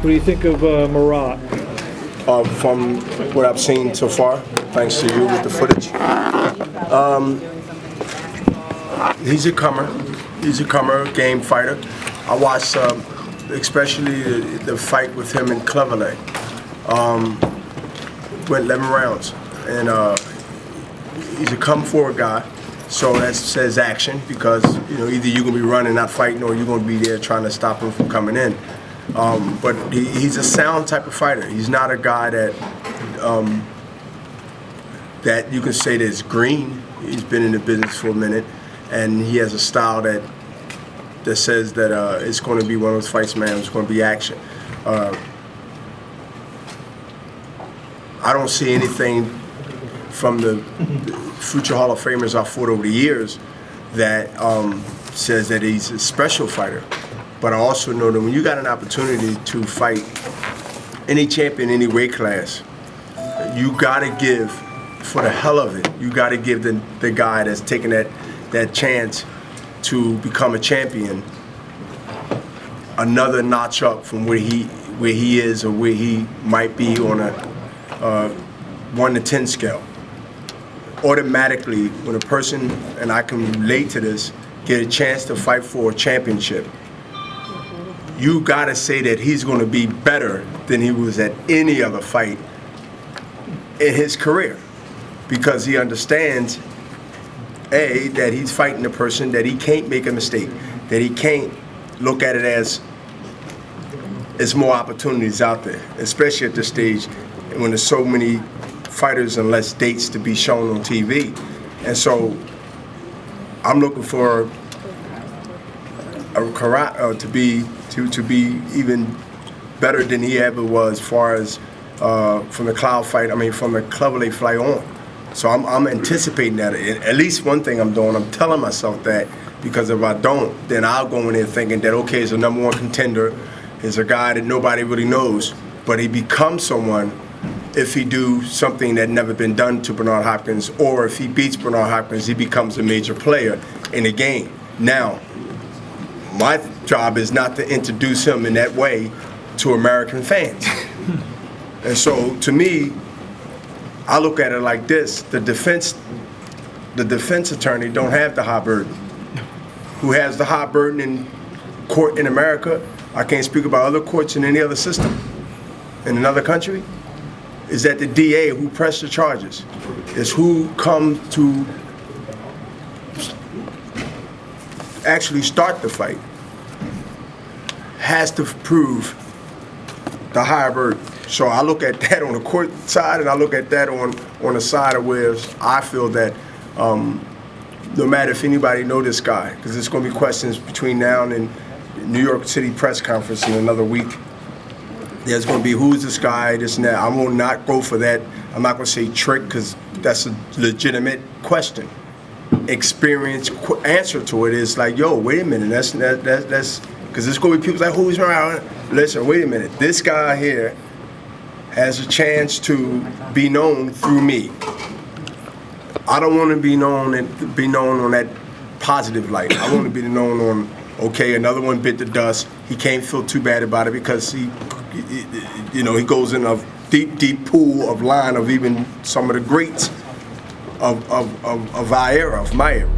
do you think of Murat? From what I've seen so far, thanks to you with the footage, he's a comer. He's a comer, game fighter. I watched especially the fight with him and Cleverley. Went 11 rounds, and he's a come forward guy. So that says action, because either you're gonna be running, not fighting, or you're gonna be there trying to stop him from coming in. But he's a sound type of fighter. He's not a guy that that you can say that's green. He's been in the business for a minute, and he has a style that says that it's going to be one of those fights, man. It's going to be action. I don't see anything from the future Hall of Famers I fought over the years that says that he's a special fighter. But I also know that when you got an opportunity to fight any champion, any weight class, you got to give, for the hell of it, you got to give the guy that's taking that chance to become a champion another notch up from where he is or where he might be on a 1 to 10 scale. Automatically, when a person, and I can relate to this, get a chance to fight for a championship, you gotta say that he's gonna be better than he was at any other fight in his career, because he understands, A, that he's fighting a person that he can't make a mistake, that he can't look at it as there's more opportunities out there, especially at this stage when there's so many fighters and less dates to be shown on TV. And so I'm looking for to be even better than he ever was, as far as from the from the Cleverley fight on. So I'm anticipating that. At least one thing I'm doing, I'm telling myself that, because if I don't, then I'll go in there thinking that, okay, he's a #1 contender, he's a guy that nobody really knows, but he becomes someone if he do something that never been done to Bernard Hopkins, or if he beats Bernard Hopkins, he becomes a major player in the game. Now, my job is not to introduce him in that way to American fans. And so, to me, I look at it like this: the defense attorney don't have the high burden. Who has the high burden in court in America? I can't speak about other courts in any other system in another country. Is that the DA who pressed the charges? Is who come to actually start the fight has to prove the higher burden. So I look at that on the court side, and I look at that on the side of where I feel that no matter if anybody know this guy, because there's going to be questions between now and New York City press conference in another week. There's going to be, who's this guy, this and that. I will not go for that. I'm not going to say trick, because that's a legitimate question. Experience answer to it is like, yo, wait a minute, that's because there's going to be people like, who's around? Listen, wait a minute, this guy here has a chance to be known through me. I don't want to be known on that positive light. I want to be known on, okay, another one bit the dust. He can't feel too bad about it, because he goes in a deep pool of line of even some of the greats of our era, of my era.